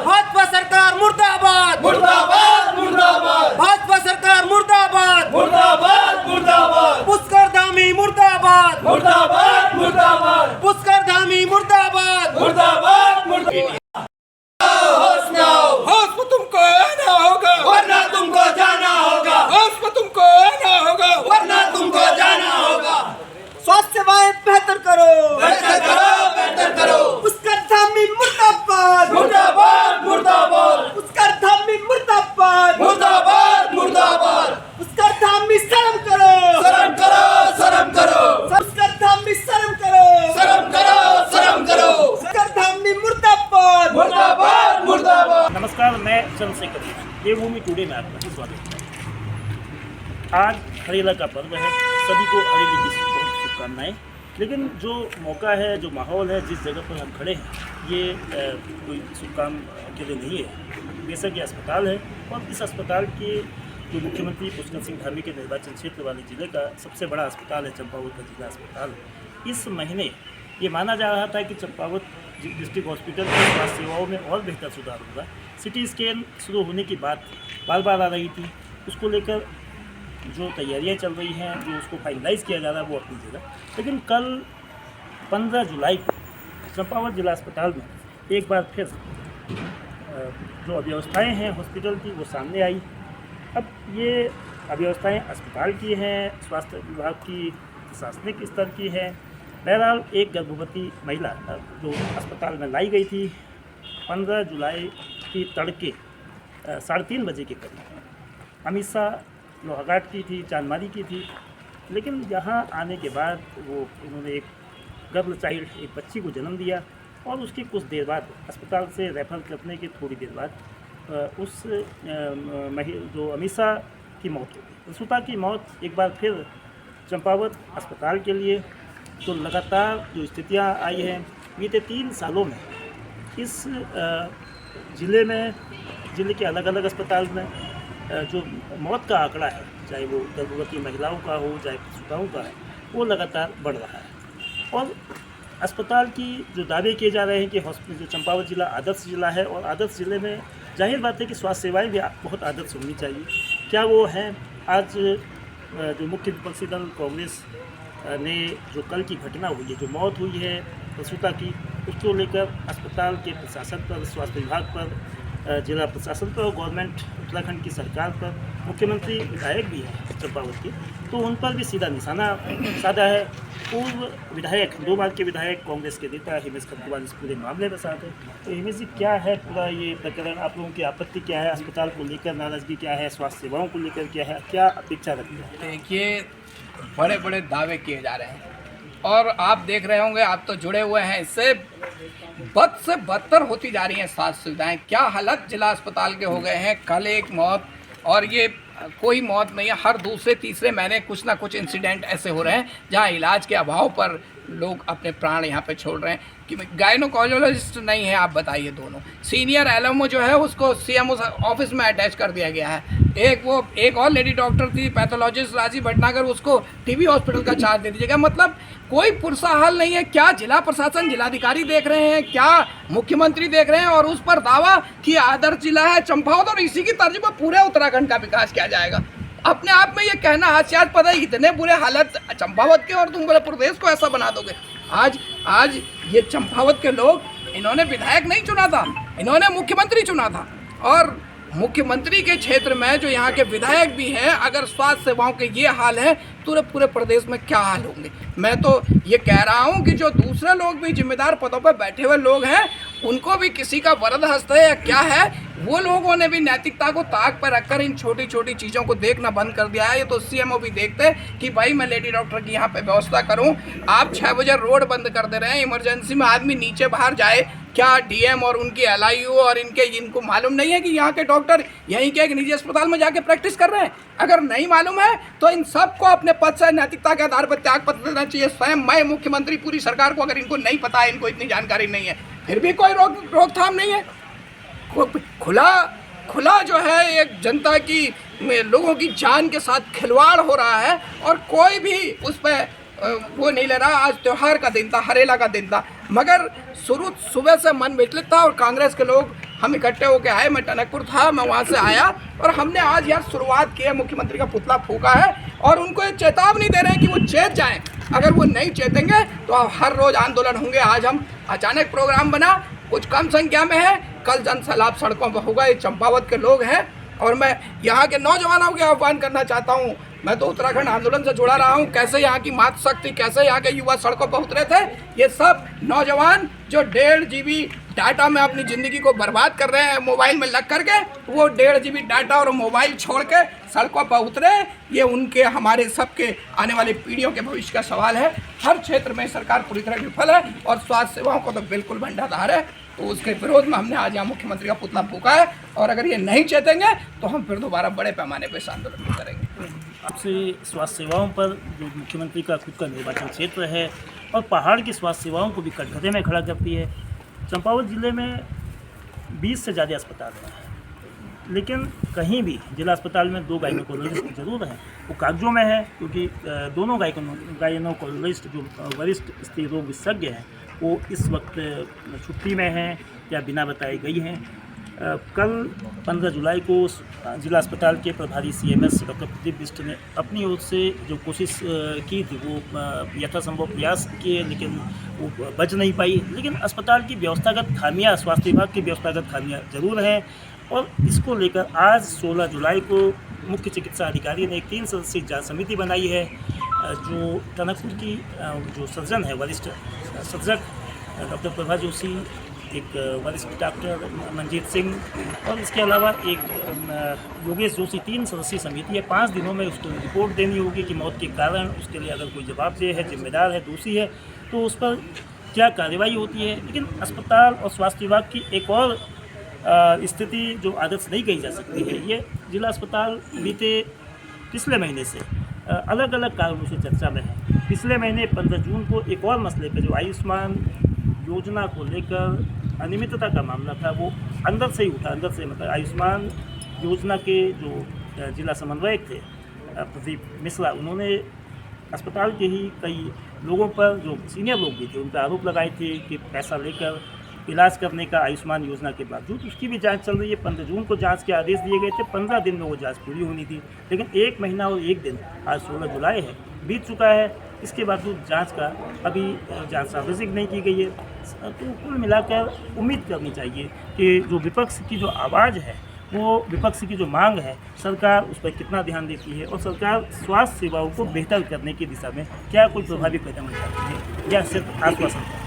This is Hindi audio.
भाजपा सरकार मुर्दाबाद मुर्दाबाद मुर्दाबाद भाजपा सरकार मुर्दाबाद मुर्दाबाद मुर्दाबाद पुष्कर धामी मुर्दाबाद मुर्दाबाद मुर्दाबाद पुष्कर धामी मुर्दाबाद मुर्दाबाद मुर्दाबाद होश में आओ, होश में तुमको आना होगा वरना तुमको जाना होगा, होश में तुमको आना होगा वरना तुमको जाना होगा। स्वास्थ्य सेवाएं बेहतर करो बेहतर करो, बेहतर करो। पुष्कर धामी मुर्दाबाद मुर्दाबाद मुर्दाबाद पुष्कर धामी मुर्दाबाद मुर्दाबाद मुर्दाबाद। पुष्कर धामी शर्म करो शर्म करो, शर्म करो, पुष्कर धामी शर्म करो शर्म करो, शर्म करो। पुष्कर धामी मुर्दाबाद मुर्दाबाद मुर्दाबाद। नमस्कार, मैं चंद्रशेखर जोशी, देवभूमि टुडे में आपका स्वागत है। आज हरेला का पर्व है, सभी को हरेली की बहुत शुभकामनाएं। लेकिन जो मौका है, जो माहौल है, जिस जगह पर हम खड़े हैं, ये कोई शुभ काम के लिए नहीं है। बेशक ये अस्पताल है और इस अस्पताल के जो मुख्यमंत्री पुष्कर सिंह धामी के निर्वाचन क्षेत्र वाले जिले का सबसे बड़ा अस्पताल है चंपावत का जिला अस्पताल। इस महीने ये माना जा रहा था कि चंपावत डिस्ट्रिक्ट हॉस्पिटल में स्वास्थ्य सेवाओं में और बेहतर सुधार होगा। सिटी स्कैन शुरू होने की बात बार बार आ रही थी, उसको लेकर जो तैयारियां चल रही हैं, जो उसको फाइनलाइज़ किया जा रहा है वो अपनी जगह। लेकिन कल 15 जुलाई को चंपावत जिला अस्पताल में एक बार फिर जो अव्यवस्थाएं हैं हॉस्पिटल की वो सामने आई। अब ये अव्यवस्थाएं अस्पताल की हैं, स्वास्थ्य विभाग की प्रशासनिक स्तर की है। बहरहाल एक गर्भवती महिला जो अस्पताल में लाई गई थी 15 जुलाई की तड़के 3:30 बजे के करीब। अमीषा लोहाघाट की थी, चांदमारी की थी। लेकिन यहाँ आने के बाद उन्होंने एक गर्भ चाइल्ड, एक बच्ची को जन्म दिया और उसके कुछ देर बाद अस्पताल से रेफर करने के थोड़ी देर बाद उस जो अमीषा की मौत हो गई। रसूता की मौत एक बार फिर चंपावत अस्पताल के लिए तो लगातार जो स्थितियाँ आई हैं बीते 3 सालों में इस ज़िले के अलग अलग अस्पताल में जो मौत का आंकड़ा है, चाहे वो गर्भवती महिलाओं का हो, चाहे प्रसूताओं का है, वो लगातार बढ़ रहा है। और अस्पताल की जो दावे किए जा रहे हैं कि हॉस्पिटल जो चंपावत ज़िला आदर्श ज़िला है और आदर्श ज़िले में जाहिर बात है कि स्वास्थ्य सेवाएं भी बहुत आदर्श होनी चाहिए। क्या वो हैं? आज जो मुख्य विपक्षी दल कांग्रेस ने जो कल की घटना हुई है, जो मौत हुई है प्रसूता की, उसको लेकर अस्पताल के प्रशासन पर, स्वास्थ्य विभाग पर, जिला प्रशासन पर और गवर्नमेंट उत्तराखंड की सरकार पर, मुख्यमंत्री विधायक भी हैं चंपावत के, तो उन पर भी सीधा निशाना साधा है। पूर्व विधायक, 2 बार के विधायक, कांग्रेस के नेता हिमेश खंडवाल इस पूरे मामले में साथ है। तो हिमेश जी, क्या है पूरा ये प्रकरण? आप लोगों की आपत्ति क्या है? अस्पताल को लेकर नाराजगी क्या है? स्वास्थ्य सेवाओं को लेकर क्या है? क्या अपेक्षा रखते हैं? देखिए, बड़े बड़े दावे किए जा रहे हैं और आप देख रहे होंगे, आप तो जुड़े हुए हैं, इससे बद से बदतर होती जा रही हैं स्वास्थ्य सुविधाएं। क्या हालत जिला अस्पताल के हो गए हैं। कल एक मौत, और ये कोई मौत नहीं है, हर दूसरे तीसरे महीने कुछ ना कुछ इंसिडेंट ऐसे हो रहे हैं जहां इलाज के अभाव पर लोग अपने प्राण यहाँ पे छोड़ रहे हैं। कि गायनोकोलॉजिस्ट नहीं है, आप बताइए। दोनों सीनियर एलएमओ जो है उसको सीएमओ ऑफिस में अटैच कर दिया गया है। एक और लेडी डॉक्टर थी, पैथोलॉजिस्ट राजीव भटनागर, उसको टीबी हॉस्पिटल का चार्ज दे दीजिएगा। मतलब कोई पुरसा हाल नहीं है। क्या जिला प्रशासन, जिलाधिकारी देख रहे हैं, क्या मुख्यमंत्री देख रहे हैं और उस पर दावा कि आदर्श जिला है चंपावत और इसी की तर्ज पर पूरे उत्तराखंड का विकास किया जाएगा। अपने आप में ये कहना हास्यास्पद है। इतने बुरे हालत चंपावत के और तुम पूरे प्रदेश को ऐसा बना दोगे। आज ये चंपावत के लोग, इन्होंने विधायक नहीं चुना था, इन्होंने मुख्यमंत्री चुना था। और मुख्यमंत्री के क्षेत्र में जो यहाँ के विधायक भी हैं, अगर स्वास्थ्य सेवाओं के ये हाल है तो पूरे प्रदेश में क्या हाल होंगे। मैं तो ये कह रहा हूँ कि जो दूसरे लोग भी जिम्मेदार पदों पर बैठे हुए लोग हैं, उनको भी किसी का वरद हस्त है या क्या है, वो लोगों ने भी नैतिकता को ताक पर रखकर इन छोटी छोटी चीज़ों को देखना बंद कर दिया है। ये तो सीएमओ भी देखते कि भाई मैं लेडी डॉक्टर की यहाँ पे व्यवस्था करूँ, आप 6 बजे रोड बंद कर दे रहे हैं, इमरजेंसी में आदमी नीचे बाहर जाए, क्या डीएम और उनकी एलआईयू और इनको मालूम नहीं है कि यहाँ के डॉक्टर यहीं के एक निजी अस्पताल में जाके प्रैक्टिस कर रहे हैं? अगर नहीं मालूम है तो इन सबको अपने पद से नैतिकता के आधार पर त्याग पत्र देना चाहिए। स्वयं मैं, मुख्यमंत्री, पूरी सरकार को, अगर इनको नहीं पता है, इनको इतनी जानकारी नहीं है, फिर भी कोई रोकथाम नहीं है। खुला जो है एक जनता की, लोगों की जान के साथ खिलवाड़ हो रहा है और कोई भी उस पर वो नहीं ले रहा। आज त्यौहार का दिन था, हरेला का दिन था, मगर शुरू सुबह से मन विचलित था और कांग्रेस के लोग हम इकट्ठे होकर आए, मैं टनकपुर था, मैं वहाँ से आया और हमने आज यार शुरुआत की है, मुख्यमंत्री का पुतला फूका है और उनको ये चेतावनी दे रहे हैं कि वो चेत जाएं। अगर वो नहीं चेतेंगे तो हर रोज़ आंदोलन होंगे। आज हम अचानक प्रोग्राम बना, कुछ कम संख्या में है, कल जनसैलाब सड़कों पर होगा। ये चंपावत के लोग हैं और मैं यहाँ के नौजवानों के आह्वान करना चाहता हूँ। मैं तो उत्तराखंड आंदोलन से जुड़ा रहा हूँ, कैसे यहाँ की मातृशक्ति, कैसे यहाँ के युवा सड़कों पर उतरे थे। ये सब नौजवान जो 1.5 GB डाटा में अपनी ज़िंदगी को बर्बाद कर रहे हैं मोबाइल में लग करके, वो 1.5 GB डाटा और मोबाइल छोड़ के सड़कों पर उतरे। ये उनके हमारे सबके आने वाली पीढ़ियों के भविष्य का सवाल है। हर क्षेत्र में सरकार पूरी तरह विफल है और स्वास्थ्य सेवाओं को तो बिल्कुल भंडाधार है। तो उसके विरोध में हमने आज यहाँ मुख्यमंत्री का पुतला फूका है और अगर ये नहीं चेतेंगे तो हम फिर दोबारा बड़े पैमाने पर आंदोलन करेंगे। आपसे स्वास्थ्य सेवाओं पर, जो मुख्यमंत्री का खुद का निर्वाचन क्षेत्र है और पहाड़ की स्वास्थ्य सेवाओं को भी कटघरे में खड़ा करती है। चंपावत ज़िले में 20 से ज़्यादा अस्पताल हैं, लेकिन कहीं भी जिला अस्पताल में 2 गायनोकोलॉजिस्ट जरूर हैं। वो कागजों में है क्योंकि दोनों गायनोकोलॉजिस्ट जो वरिष्ठ स्त्री रोग विशेषज्ञ हैं वो इस वक्त छुट्टी में हैं या बिना बताए गई हैं। कल 15 जुलाई को जिला अस्पताल के प्रभारी CMS डॉक्टर प्रदीप बिष्ट ने अपनी ओर से जो कोशिश की थी वो यथासंभव प्रयास किए, लेकिन वो बच नहीं पाई। लेकिन अस्पताल की व्यवस्थागत खामियां, स्वास्थ्य विभाग की व्यवस्थागत खामियां जरूर हैं और इसको लेकर आज 16 जुलाई को मुख्य चिकित्सा अधिकारी ने एक 3 सदस्यीय जांच समिति बनाई है। जो टनकपुर की जो सर्जन है, वरिष्ठ सर्जक डॉक्टर प्रभा जोशी, एक वरिष्ठ डॉक्टर मंजीत सिंह और इसके अलावा एक योगेश जोशी, 3 सदस्यीय समिति है। 5 दिनों में उसको रिपोर्ट देनी होगी कि मौत के कारण, उसके लिए अगर कोई जवाबदेह है, जिम्मेदार है, दोषी है तो उस पर क्या कार्रवाई होती है। लेकिन अस्पताल और स्वास्थ्य विभाग की एक और स्थिति जो आदर्श नहीं कही जा सकती है, ये जिला अस्पताल पिछले महीने से अलग अलग कारणों से चर्चा में है। पिछले महीने 15 जून को एक और मसले पर, जो आयुष्मान योजना को लेकर अनियमितता का मामला था, वो अंदर से ही उठा। अंदर से मतलब आयुष्मान योजना के जो जिला समन्वयक थे प्रदीप मिश्रा, उन्होंने अस्पताल के ही कई लोगों पर, जो सीनियर लोग भी थे, उन पर आरोप लगाए थे कि पैसा लेकर इलाज करने का आयुष्मान योजना के बावजूद। उसकी भी जांच चल रही है। 15 जून को जांच के आदेश दिए गए थे, 15 दिन में वो जांच पूरी होनी थी, लेकिन 1 महीना और 1 दिन, आज 16 जुलाई है, बीत चुका है। इसके बावजूद जांच का अभी जांच सार्वजनिक नहीं की गई है। तो कुल मिलाकर उम्मीद करनी चाहिए कि जो विपक्ष की जो आवाज़ है, वो विपक्ष की जो मांग है, सरकार उस पर कितना ध्यान देती है और सरकार स्वास्थ्य सेवाओं को बेहतर करने की दिशा में क्या कोई प्रभावी कदम उठाती है या सिर्फ आश्वासन।